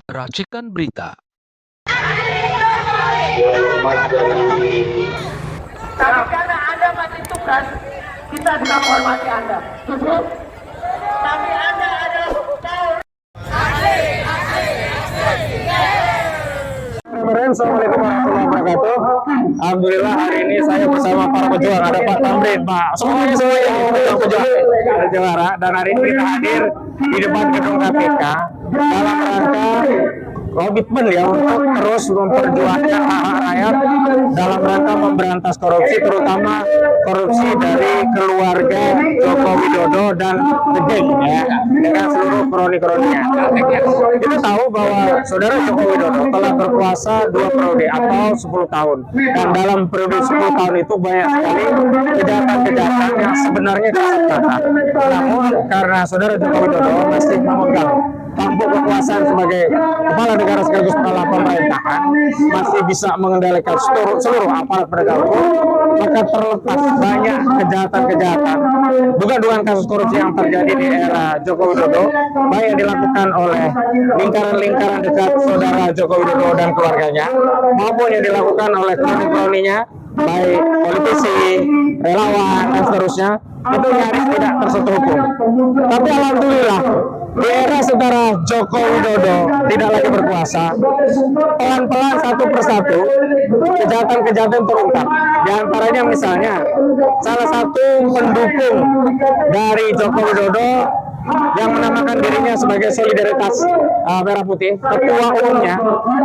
Racikan berita. Tapi karena Anda masih tugas, kita tidak menghormati Anda. Cukup. Tapi Anda adalah Assalamualaikum warahmatullahi wabarakatuh. Alhamdulillah hari ini saya bersama para pejuang, ada Pak Tamrin, Pak semuanya pejuang dan hari ini kita hadir di depan gedung KPK dalam rangka komitmen ya untuk terus memperjuangkan hak rakyat dalam rangka memberantas korupsi, terutama korupsi dari keluarga Joko Widodo dan The Gang ya, dengan seluruh kroni-kroninya. Kita tahu bahwa saudara Joko Widodo telah berkuasa 2 periode atau 10 tahun, dan dalam periode 10 tahun itu banyak sekali kejahatan-kejahatan yang sebenarnya kasat mata. Namun karena saudara Joko Widodo masih memegang tampuk kekuasaan sebagai kepala negara sekaligus kepala pemerintahan, masih bisa mengendalikan seluruh aparat penegak hukum, maka terlepas banyak kejahatan-kejahatan, dugaan kasus korupsi yang terjadi di era Joko Widodo, baik yang dilakukan oleh lingkaran-lingkaran dekat saudara Joko Widodo dan keluarganya, maupun yang dilakukan oleh kroni-kroninya, baik politisi, relawan, dan seterusnya, itu nyaris tidak tersentuh hukum. Tapi alhamdulillah, di era saudara Joko Widodo tidak lagi berkuasa, pelan-pelan satu persatu kejahatan-kejahatan terungkap. Di antaranya misalnya salah satu pendukung dari Joko Widodo yang menamakan dirinya sebagai Solidaritas Merah Putih, ketua umumnya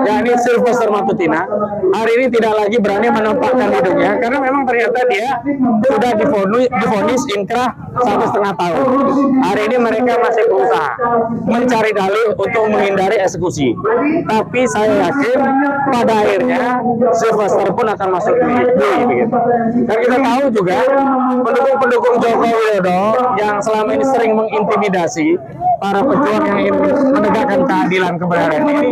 yakni Sylvester Matutina, hari ini tidak lagi berani menampakkan hidungnya karena memang ternyata dia sudah divonis inkrah 1,5 tahun. Hari ini mereka masih berusaha mencari dalih untuk menghindari eksekusi, tapi saya yakin pada akhirnya Sylvester pun akan masuk di begitu. Dan kita tahu juga pendukung-pendukung Joko Widodo yang selama ini sering mengintimidasi para pejuang yang ingin menegakkan keadilan kebenaran ini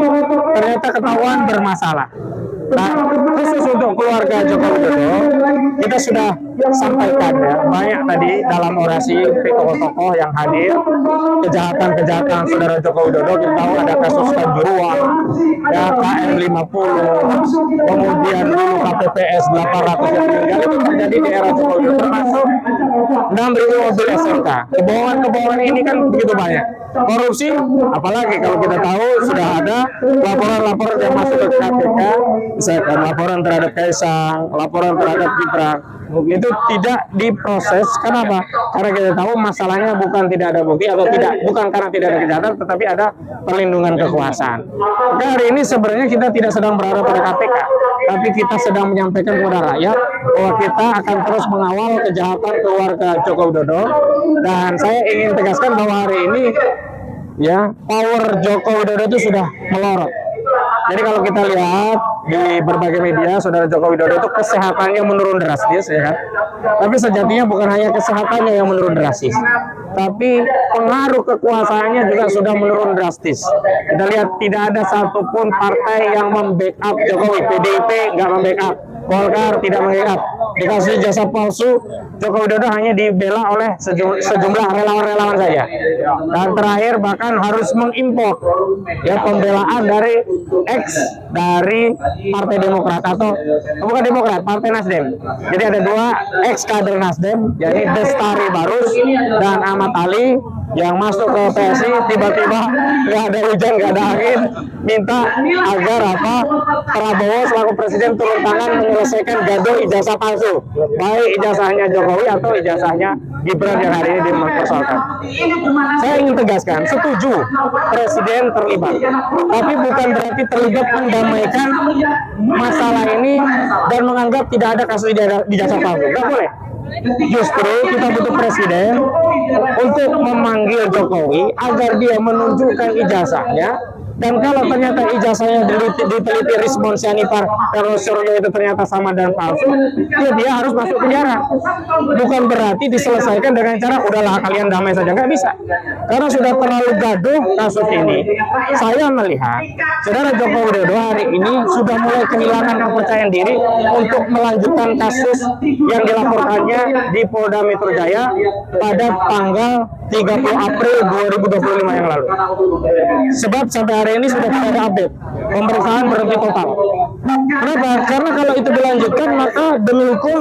ternyata ketahuan bermasalah. Nah, khusus untuk keluarga Joko Widodo, kita sudah sampaikan ya, banyak tadi dalam orasi tokoh-tokoh yang hadir, kejahatan-kejahatan saudara Joko Widodo. Kita tahu ada kasus Kanjuruhan, ya, KM50, kemudian dulu KPPS 800 yang meninggal, itu terjadi di era Joko Widodo, termasuk 6.000 mobil SMK. Kebohongan-kebohongan ini kan begitu banyak. Korupsi, apalagi kalau kita tahu sudah ada laporan-laporan yang masuk ke KPK, misalkan laporan terhadap Kaisang, laporan terhadap Gibran, itu tidak diproses. Kenapa? Karena kita tahu masalahnya bukan tidak ada bukti atau bukan karena tidak ada kejahatan, tetapi ada perlindungan kekuasaan. Maka hari ini sebenarnya kita tidak sedang berada pada KPK, tapi kita sedang menyampaikan kepada rakyat bahwa kita akan terus mengawal kejahatan keluarga Joko Widodo. Dan saya ingin tegaskan bahwa hari ini ya, power Joko Widodo itu sudah melorot. Jadi kalau kita lihat di berbagai media, saudara Joko Widodo itu kesehatannya menurun drastis, ya kan? Tapi sejatinya bukan hanya kesehatannya yang menurun drastis, tapi pengaruh kekuasaannya juga sudah menurun drastis. Kita lihat tidak ada satupun partai yang membackup Jokowi. PDIP nggak membackup, Golkar tidak membackup. Di kasus jasa palsu, Joko Widodo hanya dibela oleh sejumlah relawan-relawan saja. Dan terakhir bahkan harus mengimpor ya pembelaan dari dari Partai Demokrat, atau bukan Demokrat, Partai Nasdem. Jadi ada 2 kader Nasdem, yakni Destari Barus dan Ahmad Ali, yang masuk ke PSI tiba-tiba nggak ada hujan, nggak ada angin, minta agar Prabowo selaku presiden turun tangan menyelesaikan gaduh ijazah palsu, baik ijazahnya Jokowi atau ijazahnya Gibran yang hari ini dipersoalkan. Saya ingin tegaskan, setuju presiden terlibat, tapi bukan berarti terlibat mendamaikan masalah ini dan menganggap tidak ada kasus ijazah palsu. Nggak boleh. Justru kita butuh presiden untuk memanggil Jokowi agar dia menunjukkan ijazahnya, dan kalau ternyata ijazahnya diteliti Rismon Sianipar kalau survei itu ternyata sama dan palsu, ya dia harus masuk penjara. Bukan berarti diselesaikan dengan cara udahlah kalian damai saja, nggak bisa, karena sudah terlalu gaduh kasus ini. Saya melihat saudara Joko Widodo hari ini sudah mulai kehilangan kepercayaan diri untuk melanjutkan kasus yang dilaporkannya di Polda Metro Jaya pada tanggal 30 April 2025 yang lalu. Sebab sampai hari hari ini sudah tidak ada update. Pemeriksaan berhenti total. Kenapa? Karena kalau itu dilanjutkan maka demi hukum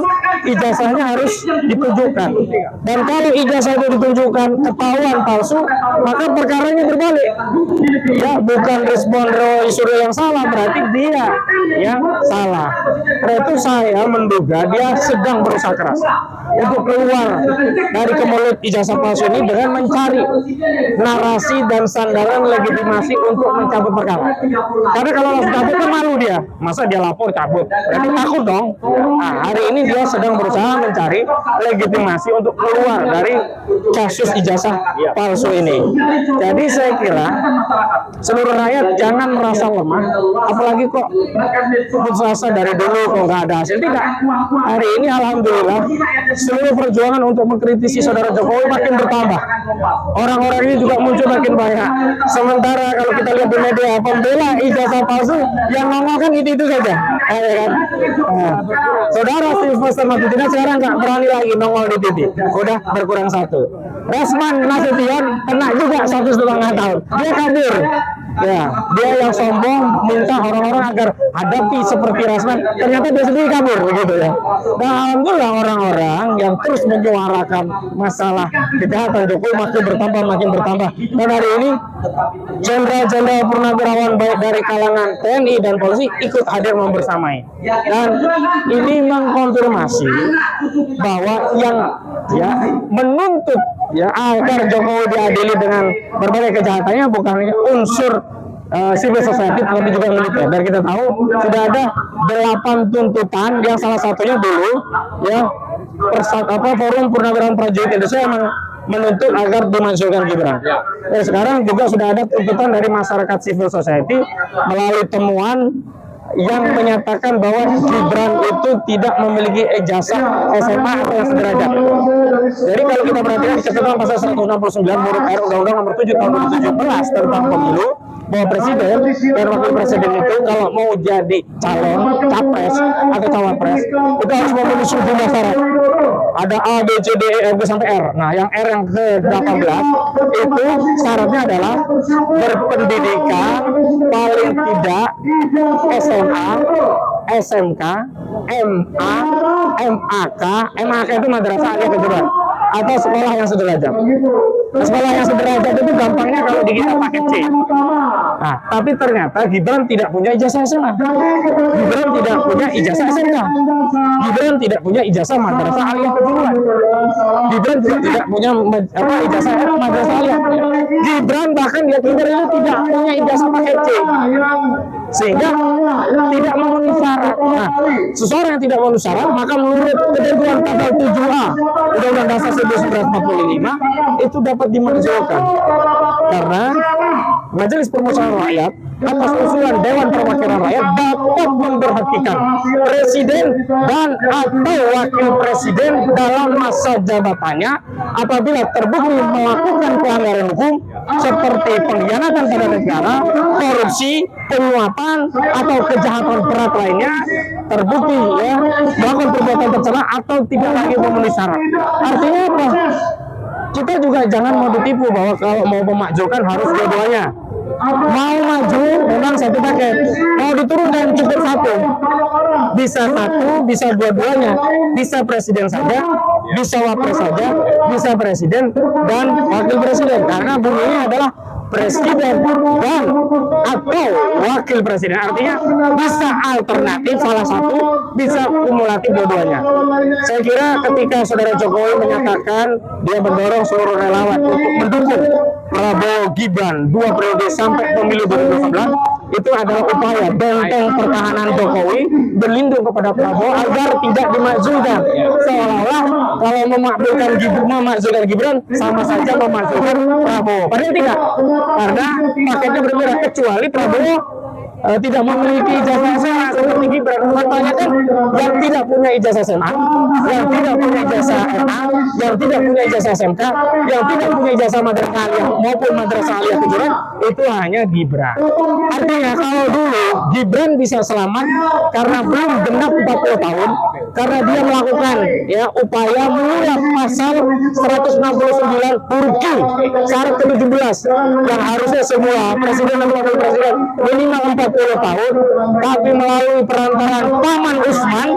ijazahnya harus ditunjukkan. Dan kalau ijazah itu ditunjukkan ketahuan palsu, maka perkaranya berbalik. Ya, bukan responder Isuri yang salah, berarti dia yang salah. Karena itu saya menduga dia sedang berusaha keras untuk keluar dari kemelut ijazah palsu ini dengan mencari narasi dan sandaran legitimasi untuk mencabut perkara. Karena kalau langsung cabut kan malu dia, masa dia lapor cabut, berarti takut dong. Nah, hari ini dia sedang berusaha mencari legitimasi untuk keluar dari kasus ijazah palsu ini. Jadi saya kira seluruh rakyat jangan merasa lemah, apalagi kok putus asa dari dulu kok nggak ada hasil. Tidak, hari ini alhamdulillah seluruh perjuangan untuk mengkritisi saudara Jokowi makin bertambah. Orang-orang ini juga muncul makin banyak. Sementara kalau kita lihat di media pembela ijazah palsu yang ngomong kan itu saja, kan? Nah, saudara Sylvester Matutina sekarang nggak berani lagi nongol di TV, udah berkurang satu. Resman Nasution kena juga 1,5 tahun, dia kabur. Ya, dia yang sombong minta orang-orang agar hadapi seperti Rasman, ternyata dia sendiri kabur begitu ya. Dan alhamdulillah orang-orang yang terus menyuarakan masalah kejahatan Jokowi makin bertambah. Dan hari ini jenderal-jenderal purnawirawan baik dari kalangan TNI dan polisi ikut hadir membersamai. Dan ini mengkonfirmasi bahwa yang menuntut agar Jokowi diadili dengan berbagai kejahatannya bukan hanya unsur civil society tapi juga militer. Dan kita tahu sudah ada 8 tuntutan yang salah satunya dulu Forum Purnawirawan Prajurit Indonesia yang menuntut agar dimajukan Gibran. Dan sekarang juga sudah ada tuntutan dari masyarakat civil society melalui temuan yang menyatakan bahwa Gibran itu tidak memiliki ijazah SMA atau yang sederajat. Jadi kalau kita perhatikan di ketentuan pasal 169 huruf R Undang-Undang Nomor 7 Tahun 2017 tentang pemilu, bahwa presiden dan wakil presiden itu kalau mau jadi calon capres atau cawapres itu harus memenuhi sejumlah syarat. Ada A, B, C, D, E, F, G sampai R. Nah, yang R yang ke-18 itu syaratnya adalah berpendidikan paling tidak SMA, SMK, MA, MAK. MAK itu madrasah aliyah kejuruan atau sekolah yang sederajat. Nah, sekolah yang sederajat itu gampangnya kalau di kita paket C. Nah, tapi ternyata Gibran tidak punya ijazah SMA. Gibran tidak punya ijazah SMK. Gibran tidak punya ijazah madrasah aliyah kejuruan. Gibran juga tidak punya ijazah madrasah aliyah. Gibran bahkan dia itu tidak punya ijazah paket C. Sehingga tidak memenuhi syarat. Nah, seseorang yang tidak memenuhi syarat maka menurut ketentuan pasal 7A Undang-Undang Dasar 1945 itu dapat dimajukan karena Majelis Permusyawaratan Rakyat atas usulan Dewan Perwakilan Rakyat dapat memberhentikan presiden dan atau wakil presiden dalam masa jabatannya apabila terbukti melakukan pelanggaran hukum seperti pengkhianatan pada negara, korupsi, penyuapan atau kejahatan berat lainnya, terbukti melakukan perbuatan tercela atau tidak lagi memenuhi syarat. Artinya apa? Kita juga jangan mau ditipu bahwa kalau mau memakjukan harus dua-duanya. Mau maju memang satu paket, mau diturunkan cukup satu, bisa satu, bisa dua-duanya, bisa presiden saja, bisa wapres saja, bisa presiden dan wakil presiden karena bunyinya adalah presiden dan atau wakil presiden, artinya bisa alternatif salah satu, bisa kumulatif dua-duanya. Saya kira ketika saudara Jokowi menyatakan dia mendorong seluruh relawan untuk mendukung Prabowo Gibran 2 periode sampai pemilu 2019, itu adalah upaya benteng pertahanan Jokowi berlindung kepada Prabowo agar tidak dimajukan. Seolah-olah kalau memakzulkan Gibran sama saja memakzulkan Prabowo. Padahal tidak, karena paketnya berbeda kecuali Prabowo tidak memiliki ijazah SMA seperti Gibran. Faktanya kan yang tidak punya ijazah SMA, yang tidak punya ijazah MA, yang tidak punya ijazah SMK, yang tidak punya ijazah madrasah aliyah maupun madrasah aliyah kejuruan itu hanya Gibran. Artinya kalau dulu Gibran bisa selamat karena belum genap 40 tahun, karena dia melakukan ya upaya menguap pasal 169 huruf Q syarat ke-17 yang harusnya semua presiden dan wakil presiden minimal 40 tahun, tapi melalui perantaran Paman Usman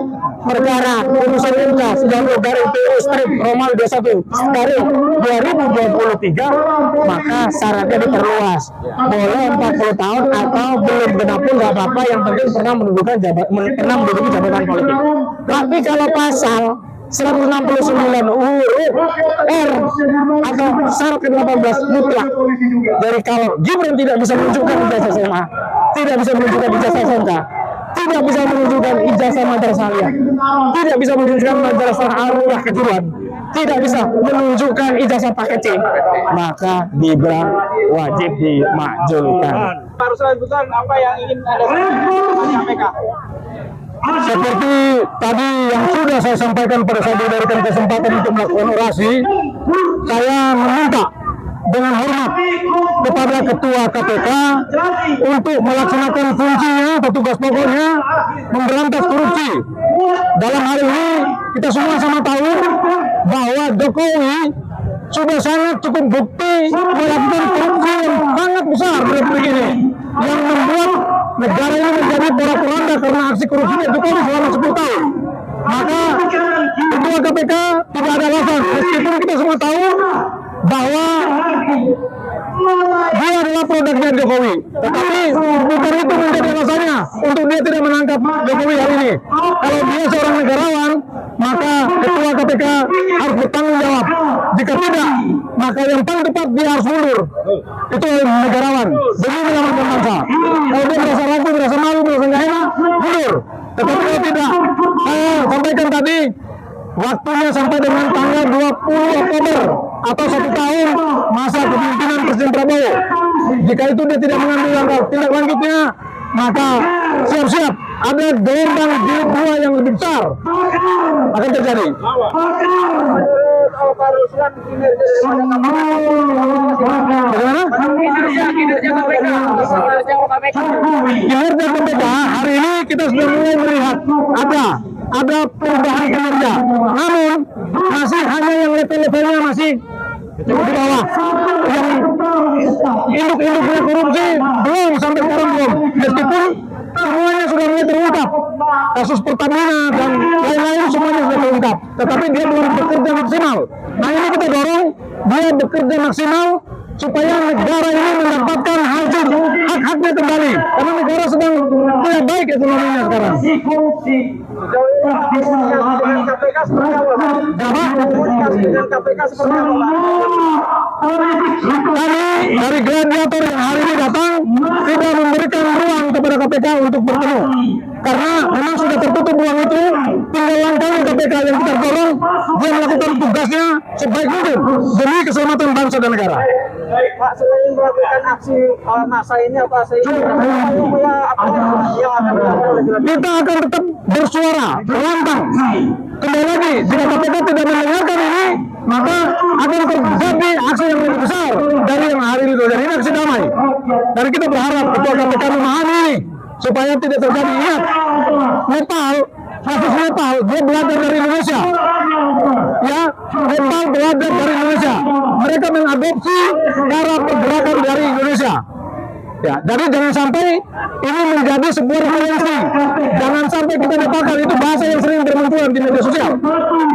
perkara putusan MK 90 garing PU strip Romawi 21 garing 2023, maka syaratnya diperluas, boleh 40 tahun atau belum genap pun nggak apa-apa, yang penting pernah menduduki jabatan politik. Tapi kalau pasal 169 huruf R atau syarat ke-18 mutlak. Jadi kalau Gibran tidak bisa menunjukkan ijazah SMA, tidak bisa menunjukkan ijazah SMK, tidak bisa menunjukkan ijazah madrasah aliyah, tidak bisa menunjukkan madrasah aliyah kejuruan, tidak bisa menunjukkan ijazah paket C, maka Gibran wajib dimajulkan. Harus lanjutkan apa yang ingin Anda sampaikan. Seperti tadi yang sudah saya sampaikan pada saat diberikan kesempatan untuk melakukan orasi, saya meminta dengan hormat kepada Ketua KPK untuk melaksanakan fungsinya atau tugas pokoknya memberantas korupsi. Dalam hal ini kita semua sama tahu bahwa Jokowi sudah sangat cukup bukti melakukan korupsi yang sangat besar di republik ini, yang membuat negara ini menjadi porak-poranda karena aksi korupsinya Jokowi selama 10 tahun. Maka Ketua KPK tidak ada alasan, meskipun kita semua tahu bahwa dia adalah produknya Jokowi, tetapi bukan itu menjadi alasannya untuk dia tidak menangkap Jokowi hari ini. Kalau dia seorang negarawan, maka Ketua KPK harus bertanggung jawab. Jika tidak, maka yang paling tepat dia harus mundur. Itu negarawan demi menyelamatkan bangsa. Kalau dia merasa ragu, merasa malu, merasa nggak enak, mundur. Tetapi kalau tidak, saya sampaikan tadi, waktunya sampai dengan tanggal 20 Oktober atau 1 tahun masa kepemimpinan Presiden Prabowo. Jika itu dia tidak mengambil langkah tindak lanjutnya, maka siap-siap ada gelombang jilid 2 yang lebih besar akan terjadi. Bagaimana? Kinerja KPK hari ini kita sudah mulai melihat ada perubahan kinerja, namun masih hanya yang level-levelnya masih di bawah, yang induk-induknya korupsi belum sampai sekarang belum, meskipun semuanya sudah mulai terungkap, kasus Pertamina dan lain-lain semuanya sudah terungkap, tetapi dia belum bekerja maksimal. Nah ini kita dorong dia bekerja maksimal supaya negara ini mendapatkan hasil hak-haknya kembali, karena negara sedang tidak baik ekonominya sekarang. KPK seperti apa? Komunikasi dengan KPK seperti apa? Kami dari gladiator yang hari ini datang tidak memberikan ruang kepada KPK untuk bertemu, karena memang sudah tertutup ruang itu. Tinggal langkahnya KPK yang kita dorong dia melakukan tugasnya sebaik mungkin demi keselamatan bangsa dan negara. Baik Pak, selain melakukan aksi massa ini apa saja yang akan dilakukan oleh Kita akan tetap bersuara lantang. Kembali lagi, jika KPK tidak mendengarkan ini, maka akan terjadi aksi yang lebih besar dari yang hari ini terjadi. Ini aksi damai. Dan kita berharap Ketua KPK memahami ini supaya tidak terjadi. Ingat, Nepal, kasus Nepal, dia belajar dari Indonesia. Ya, Nepal belajar dari Indonesia. Mereka mengadopsi cara pergerakan dari Indonesia. Ya, jadi jangan sampai ini menjadi sebuah referensi. Jangan sampai kita dapatkan itu bahasa yang sering bermunculan di media sosial.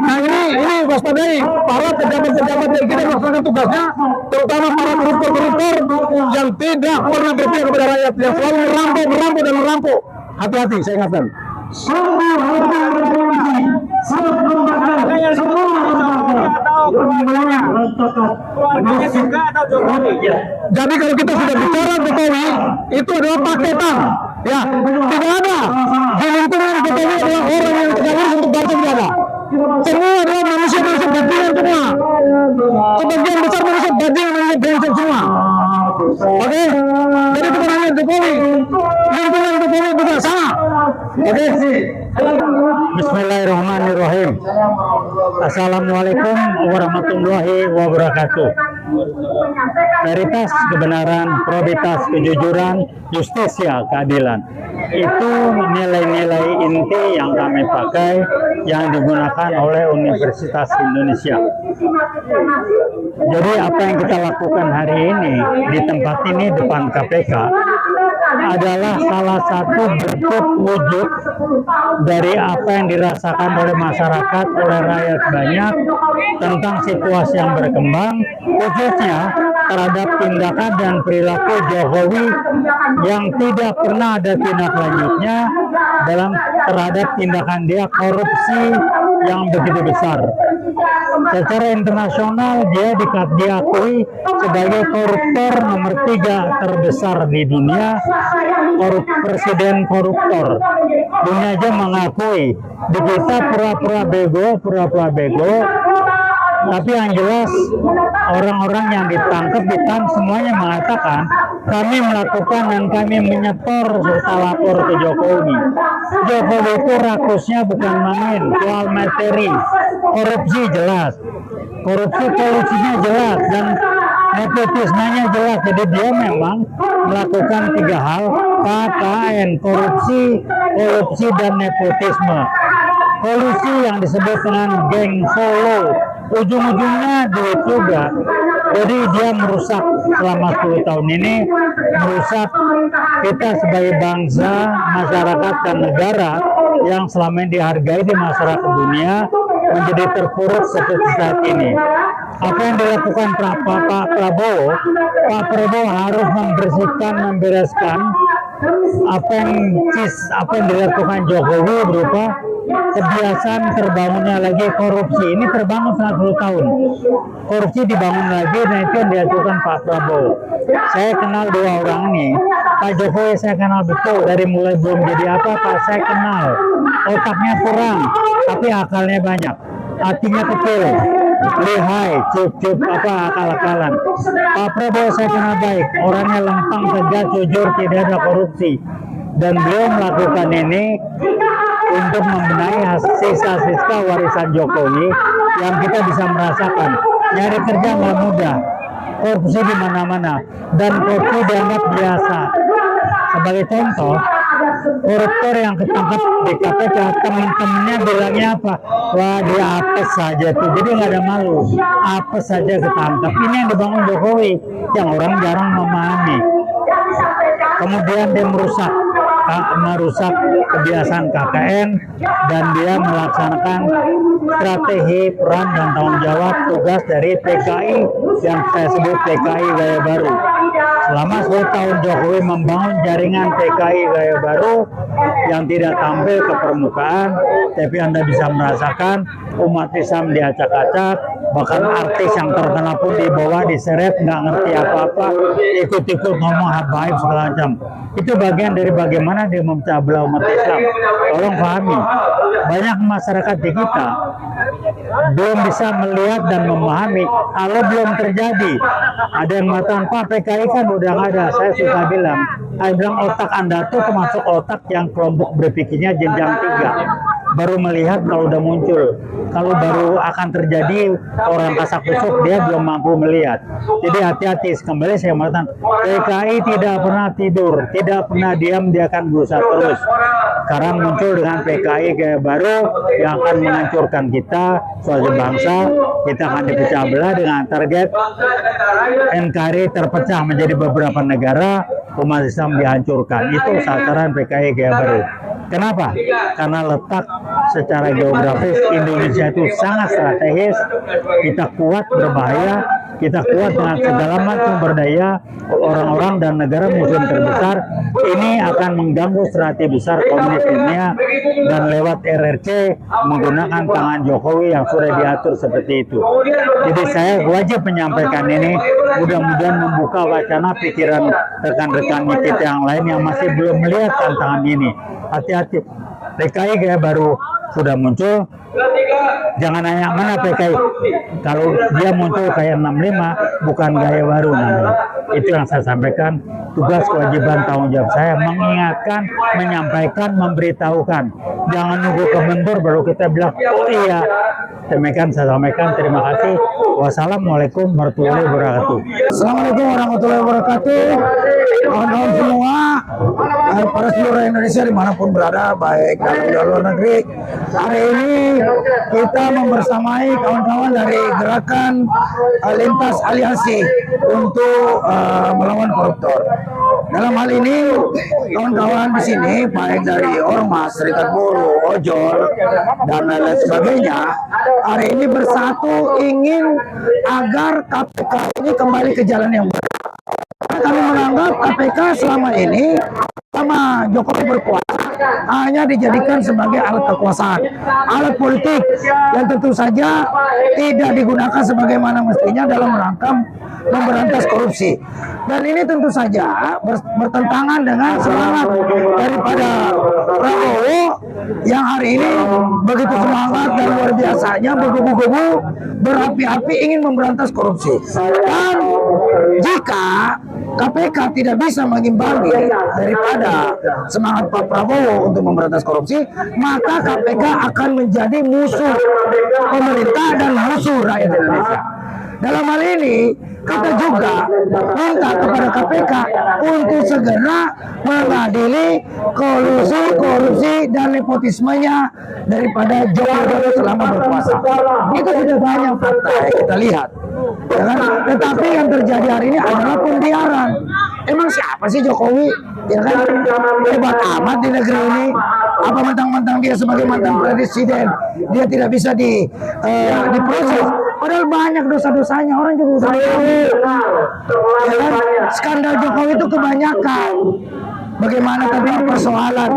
Nah ini waspadai para pejabat-pejabat yang tidak melaksanakan tugasnya, terutama para koruptor yang tidak pernah berpihak kepada rakyat, yang selalu merampok. Hati-hati, saya ingatkan. Jadi kalau kita sudah bicara Jokowi, itu adalah paketan. Ya, tidak ada di lingkungan Jokowi adalah orang yang tidak urus untuk bangsa, tidak ada. Semua adalah manusia bajingan semua. Sebagian besar manusia bajingan, manusia brengsek semua. Oke, jadi kemenangan Jokowi. Lingkungan Jokowi betul salah. Oke. Bismillahirrahmanirrahim. Assalamualaikum warahmatullahi wabarakatuh. Veritas, kebenaran, probitas, kejujuran, justisia, keadilan. Itu nilai-nilai inti yang kami pakai, yang digunakan oleh Universitas Indonesia. Jadi apa yang kita lakukan hari ini di tempat ini depan KPK adalah salah satu bentuk wujud dari apa yang dirasakan oleh masyarakat, oleh rakyat banyak tentang situasi yang berkembang, khususnya terhadap tindakan dan perilaku Jokowi yang tidak pernah ada tindak lanjutnya dalam terhadap tindakan dia korupsi yang begitu besar. Secara internasional dia diakui sebagai koruptor nomor 3 terbesar di dunia, presiden koruptor. Dunia aja mengakui. Di kita pura-pura bego, tapi yang jelas orang-orang yang ditangkap ditahan semuanya mengatakan kami melakukan dan kami menyetor serta lapor ke Jokowi. Jokowi itu rakusnya bukan main, soal materi. Korupsi jelas, kolusinya jelas, dan nepotismenya jelas. Jadi dia memang melakukan 3 hal: KKN, korupsi, dan nepotisme. Kolusi yang disebut dengan geng Solo, ujung-ujungnya duit juga. Jadi dia merusak selama 10 tahun ini, merusak kita sebagai bangsa, masyarakat, dan negara yang selama ini dihargai di masyarakat dunia menjadi terpuruk seperti saat ini. Apa yang dilakukan Pak Prabowo? Pak Prabowo harus membersihkan, membereskan apa yang dilakukan Jokowi berupa kebiasaan terbangunnya lagi korupsi. Ini terbangun selama 10 tahun. Korupsi dibangun lagi, dan itu yang dilakukan Pak Prabowo. Saya kenal 2 orang ini. Pak Jokowi saya kenal betul, dari mulai belum jadi apa-apa saya kenal. Otaknya kurang, tapi akalnya banyak. Hatinya kecil, lihai, cup akal-akalan. Pak Prabowo saya kenal baik, orangnya lempang, tegas, jujur, tidak ada korupsi. Dan beliau melakukan ini untuk membenahi sisa-sisa warisan Jokowi yang kita bisa merasakan. Nyari kerja nggak mudah, korupsi di mana-mana, dan korupsi dianggap biasa. Sebagai contoh, koruptor yang ketangkap di KPK, teman-temannya bilangnya apa? Wah, dia apes saja tuh, jadi nggak ada malu, apes saja ketangkap. Ini yang dibangun Jokowi, yang orang jarang memahami. Kemudian dia merusak kebiasaan KKN, dan dia melaksanakan strategi peran dan tanggung jawab tugas dari PKI yang saya sebut PKI Gaya Baru. Selama 10 tahun Jokowi membangun jaringan PKI Gaya Baru yang tidak tampil ke permukaan, tapi Anda bisa merasakan umat Islam diacak-acak, bahkan artis yang terkenal pun dibawa, diseret, nggak ngerti apa-apa, ikut-ikut ngomong habaib segala macam. Itu bagian dari bagaimana dia memecah belah umat Islam. Tolong pahami, banyak masyarakat di kita belum bisa melihat dan memahami kalau belum terjadi. Ada yang mengatakan, Pak, PKI kan udah nggak ada. Saya suka bilang, otak Anda tuh termasuk otak yang kelompok berpikirnya jenjang 3. Baru melihat kalau udah muncul. Kalau baru akan terjadi orang kasak kusuk, dia belum mampu melihat. Jadi hati-hati. Kembali saya mengatakan, PKI tidak pernah tidur, tidak pernah diam, dia akan berusaha terus. Sekarang muncul dengan PKI Gaya Baru yang akan menghancurkan kita sebagai bangsa. Kita akan dipecah belah dengan target NKRI terpecah menjadi beberapa negara, umat Islam dihancurkan. Itu sasaran PKI Gaya Baru. Kenapa? Karena letak secara geografis Indonesia itu sangat strategis. Kita kuat berbahaya, kita kuat dengan segala macam berdaya, orang-orang dan negara muslim terbesar. Ini akan mengganggu strategi besar komunis dunia, dan lewat RRC menggunakan tangan Jokowi yang sudah diatur seperti itu. Jadi saya wajib menyampaikan ini, mudah-mudahan membuka wacana pikiran rekan-rekan kita yang lain yang masih belum melihat tantangan ini. Hati-hati, PKI Gaya Baru sudah muncul. Jangan nanya mana PKI. Kalau dia muncul kayak 65, bukan Gaya Baru namanya. Itu yang saya sampaikan, tugas kewajiban tanggung jawab saya mengingatkan, menyampaikan, memberitahukan. Jangan nunggu ke membor baru kita bilang, oh iya. Demikian saya sampaikan, terima kasih. Wassalamualaikum warahmatullahi wabarakatuh. Assalamualaikum warahmatullahi wabarakatuh. Kawan-kawan semua, para seluruh Indonesia dimanapun berada, baik dalam dan luar negeri. Hari ini kita membersamai kawan-kawan dari gerakan lintas aliansi untuk melawan koruptor. Dalam hal ini, kawan-kawan di sini, baik dari ormas, serikat buruh, ojol, dan lain sebagainya, hari ini bersatu ingin agar KPK ini kembali ke jalan yang benar. Kami menganggap KPK selama ini, sama Jokowi berkuasa, hanya dijadikan sebagai alat kekuasaan, alat politik yang tentu saja tidak digunakan sebagaimana mestinya dalam rangka memberantas korupsi. Dan ini tentu saja bertentangan dengan semangat daripada Prabowo yang hari ini begitu semangat dan luar biasanya bergebu-gebu, berapi-api ingin memberantas korupsi. Dan jika KPK tidak bisa mengimbangi daripada semangat Pak Prabowo untuk memberantas korupsi, maka KPK akan menjadi musuh pemerintah dan musuh rakyat Indonesia. Dalam hal ini, kita juga minta kepada KPK untuk segera mengadili kolusi, korupsi, dan nepotismenya daripada Jokowi selama berkuasa. Itu sudah banyak fakta yang kita lihat. Ya kan? Tetapi yang terjadi hari ini adalah pembiaran. Emang siapa sih Jokowi? Ya kan? Hebat amat di negeri ini. Apa mentang-mentang dia sebagai mantan presiden, dia tidak bisa diproses. Padahal banyak dosa-dosanya, orang juga udah tahu. Ya kan? Skandal Jokowi itu kebanyakan. Bagaimana tadi persoalan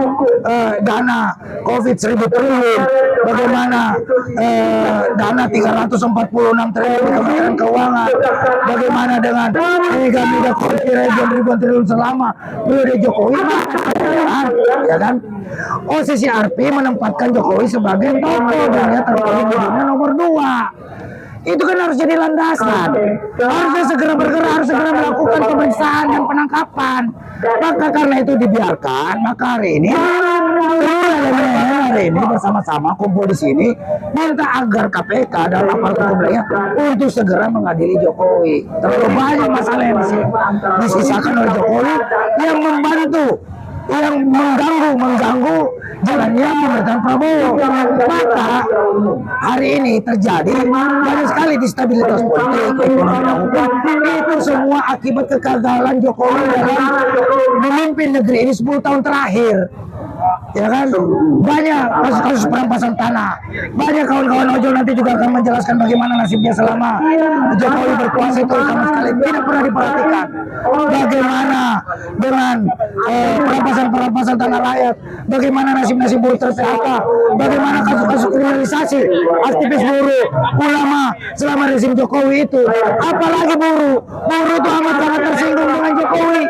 dana COVID 1.000 triliun, bagaimana dana 346 triliun di Kementerian Keuangan, bagaimana dengan mega korupsi ribuan triliun selama periode Jokowi, ya kan? OCCRP menempatkan Jokowi sebagai tokoh dunia terpilih dunia nomor 2. Itu kan harus jadi landasan. Harusnya segera bergerak, harus segera melakukan pemeriksaan dan penangkapan. Maka karena itu dibiarkan, maka hari ini bersama-sama kumpul di sini minta agar KPK dan aparat hukum lainnya untuk segera mengadili Jokowi. Terlalu banyak masalah yang disisakan oleh Jokowi yang membantu, yang mengganggu jalannya pemerintahan Prabowo. Maka hari ini terjadi banyak sekali instabilitas politik, ekonomi, dan hukum. Itu semua akibat kegagalan Jokowi dalam memimpin negeri ini 10 tahun terakhir. Ya kan, banyak kasus-kasus perampasan tanah. Banyak kawan-kawan ojol nanti juga akan menjelaskan bagaimana nasibnya selama Jokowi berkuasa itu sama sekali tidak pernah diperhatikan. Bagaimana dengan perampasan tanah rakyat, bagaimana nasib-nasib buruh ter-PHK, bagaimana kasus-kasus kriminalisasi aktivis buruh, ulama selama rezim Jokowi itu. Apalagi buruh itu amat tersinggung dengan Jokowi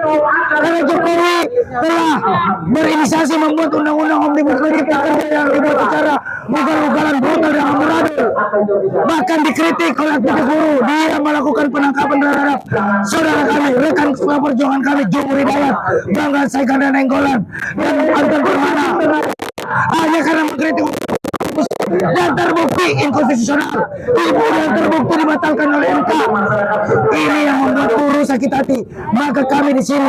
karena Jokowi telah berinisiasi membuat undang-undang Omnibus Law Cipta Kerja yang dibuat secara ugal-ugalan, brutal dan amburadul. Bahkan dikritik oleh aktivis buruh. Dia melakukan penangkapan terhadap saudara kami, rekan perjuangan kami, Jumur Hidayat, Bangga Saikan dan Nenggolan, dan Anton Permana, hanya karena mengkritik dan terbukti inkonstitusional, dan terbukti dibatalkan oleh MK. Ini yang membuat buruh sakit hati. Maka kami di sini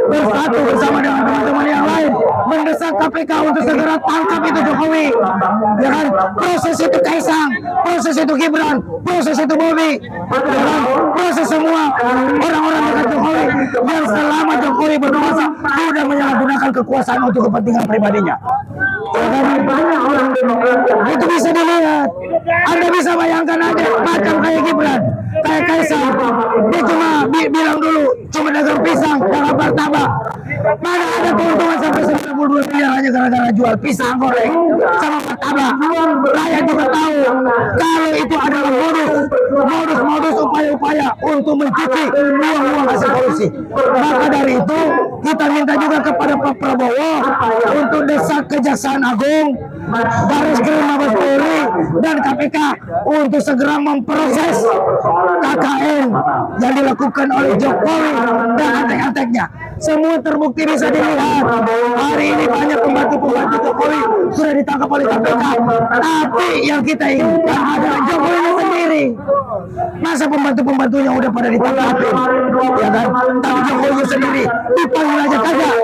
bersatu bersama dengan teman-teman yang lain mendesak KPK untuk segera tangkap itu Jokowi. Ya kan? Proses itu Kaisang, proses itu Gibran, proses itu Bobi, ya kan? Proses semua orang-orang dekat Jokowi yang selama Jokowi berkuasa sudah menyalahgunakan kekuasaan untuk kepentingan pribadinya. Ya kan? Itu bisa dilihat. Anda bisa bayangkan aja macam kayak Gibran, kayak Kaisang, dia cuma bilang dulu cuma dagang pisang, dagang martabak. Mana ada keuntungan sampai 92 miliar hanya gara-gara jual pisang goreng sama martabak. Rakyat juga tahu kalau itu adalah modus upaya-upaya untuk mencuci uang-uang hasil korupsi. Maka dari itu kita minta juga kepada Pak Prabowo untuk desak Kejaksaan Agung Bareskrim Mabes Polri dan KPK untuk segera memproses KKN yang dilakukan oleh Jokowi dan antek-anteknya. Semua terbukti bisa dilihat. Hari ini banyak pembantu-pembantu Jokowi sudah ditangkap oleh KPK. Tapi yang kita inginkan adalah Jokowi sendiri. Masa pembantu-pembantunya udah pada ditangkap, ya kan? Tapi Jokowi sendiri dipanggil aja kagak.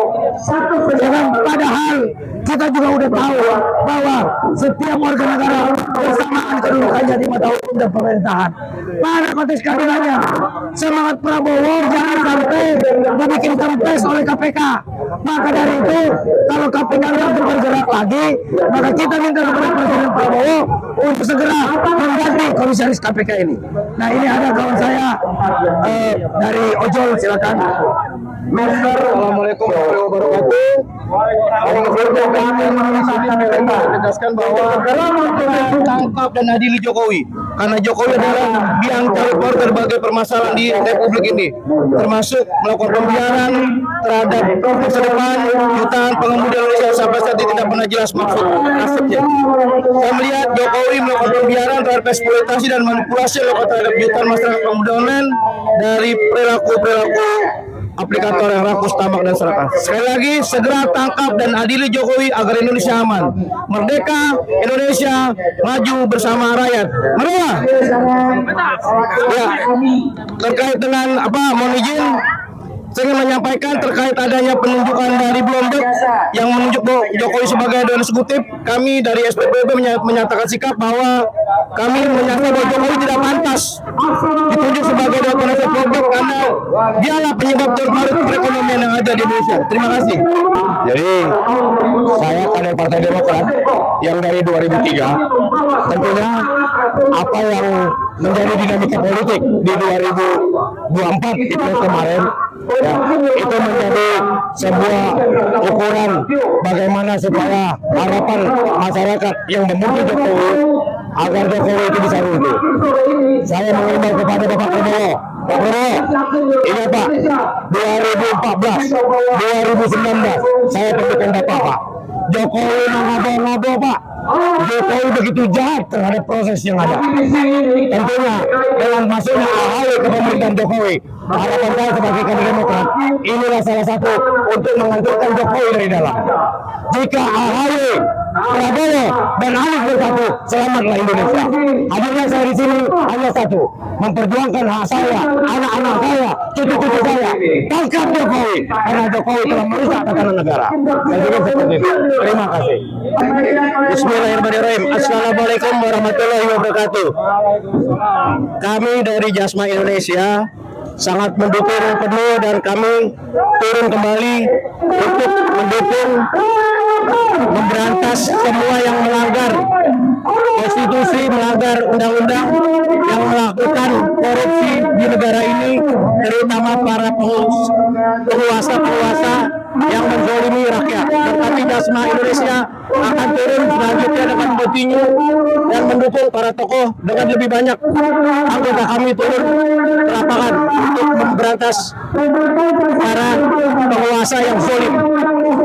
Ya kan? Padahal kita juga udah tahu bahwa setiap warga negara bersamaan kedudukannya di mata hukum dan pemerintahan. Mana konteks keadilannya? Semangat Prabowo jangan sampai dibikin kempes oleh KPK. Maka dari itu, kalau KPK nggak bergerak lagi, maka kita minta kepada Presiden Prabowo untuk segera mengganti komisaris KPK ini. Nah, ini ada kawan saya dari Ojol, silakan. Assalamualaikum warahmatullahi wabarakatuh. Kami menegaskan bahwa tangkap dan adili Jokowi, karena Jokowi adalah biang kelempar berbagai permasalahan di Republik ini, termasuk melakukan pembiaran terhadap masa depan jutaan pengemudi Indonesia sampai saat ini tidak pernah jelas maksud nasibnya. Saya melihat Jokowi melakukan pembiaran terhadap eksploitasi dan manipulasi terhadap jutaan masyarakat pemuda online dari perilaku aplikator yang rakus, tamak dan serakah. Sekali lagi, segera tangkap dan adili Jokowi agar Indonesia aman, merdeka, Indonesia maju bersama rakyat. Merdeka. Ya, terkait dengan mohon izin, saya ingin menyampaikan terkait adanya penunjukan dari Bloomberg yang menunjuk Jokowi sebagai dewan eksekutif. Kami dari SPPB menyatakan sikap bahwa kami menyatakan bahwa Jokowi tidak pantas ditunjuk sebagai dewan eksekutif karena dialah penyebab terbaru perekonomian yang ada di Indonesia. Terima kasih. Jadi saya kader Partai Demokrat yang dari 2003, tentunya apa yang menjadi dinamika politik di 2024 itu kemarin, ya, itu menjadi sebuah ukuran bagaimana supaya harapan masyarakat yang memilih Jokowi agar Jokowi itu bisa runtuh. Saya mengimbau kepada Bapak Prabowo, Pak Prabowo, ingat Pak, 2014, 2019, saya pendukung Bapak Pak. Jokowi ngobrol-ngobrol Pak. Jokowi begitu jahat terhadap proses yang ada. Tentunya dengan masuknya AHY ke pemerintahan Jokowi, harapan saya sebagai kader Demokrat, inilah salah satu untuk menghancurkan Jokowi dari dalam. Jika AHY, Prabowo dan Anies bersatu, selamatlah Indonesia. Akhirnya saya di sini hanya satu, memperjuangkan hak saya, anak-anak saya, cucu-cucu saya. Tangkap Jokowi, karena Jokowi telah merusak tatanan negara. Saya pikir seperti itu. Terima kasih. Bismillahirrahmanirrahim. Assalamualaikum warahmatullahi wabarakatuh. Kami dari Jasma Indonesia sangat mendukung penuh dan kami turun kembali untuk mendukung memberantas semua yang melanggar konstitusi, melanggar undang-undang, yang melakukan korupsi di negara ini, terutama para penguasa-penguasa yang menzalimi rakyat. Dan kami Jasma Indonesia akan turun selanjutnya dengan kontinu dan mendukung para tokoh dengan lebih banyak anggota kami turun ke lapangan untuk memberantas para penguasa yang zalim.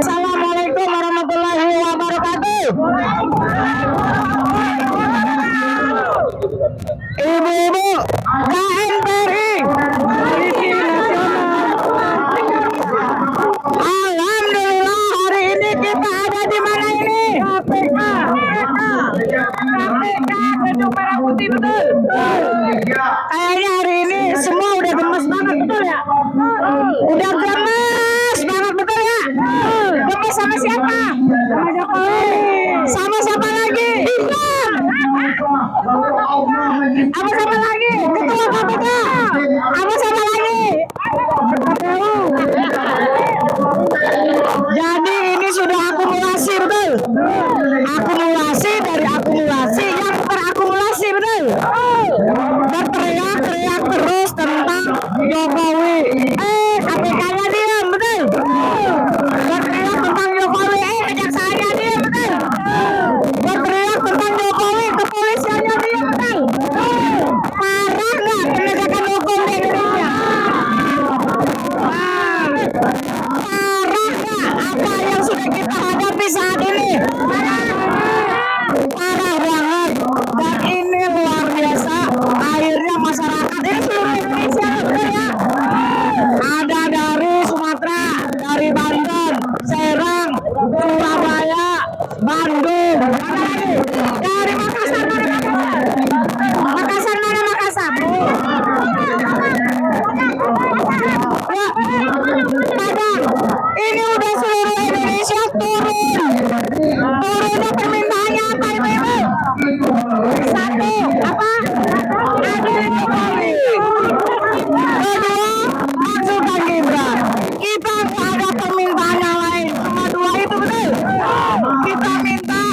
Assalamualaikum warahmatullahi wabarakatuh. Ibu-ibu KNPRI, alhamdulillah hari ini kita ada di mana ini? KPK Gedung Merah Putih, betul? Kayaknya hari ini semua udah gemes banget, betul ya? Udah gemes banget, betul ya? Gemes sama siapa? Sama Jokowi. Sama siapa lagi? Apa sama lagi? Ketua KPK. Apa sama lagi? Jadi ini sudah akumulasi, betul? Akumulasi dari akumulasi yang terakumulasi, betul? Berteriak-teriak terus tentang Jokowi. KPK-nya diam, betul? Berteriak tentang Jokowi, kejaksaannya diam, betul? Berteriak tentang Jokowi, kepolisiannya diam, betul? Parah ini udah seluruh Indonesia turunnya permintaannya apa ibu-ibu? Satu, apa? Adil Jokowi. Kedua, masukkan Gibran. Kita nggak ada permintaan yang lain, cuma dua itu betul. Kita minta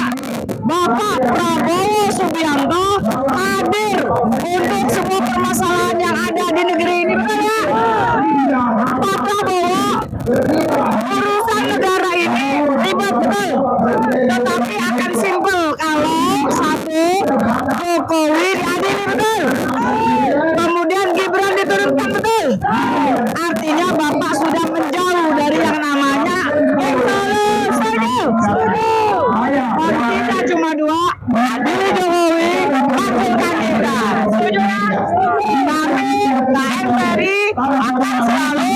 Bapak Prabowo Subianto hadir untuk semua permasalahan yang ada di negeri ini, betul ya? Pak Prabowo, urusan negara ini ribet betul, tetapi akan simpel kalau satu, Jokowi diadili betul, kemudian Gibran diturunkan betul. Artinya Bapak sudah menjauh dari yang namanya geng Solo. Setuju? Kita cuma dua, adili Jokowi, masukkan Gibran. Setuju ya? Kami KNPRI akan selalu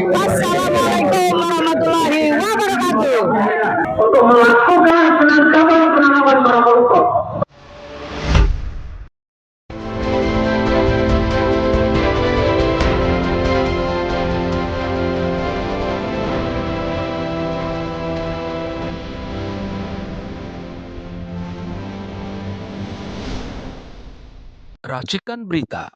Wassalamualaikum warahmatullahi wabarakatuh. Untuk melakukan penangkapan para koruptor. Racikan Berita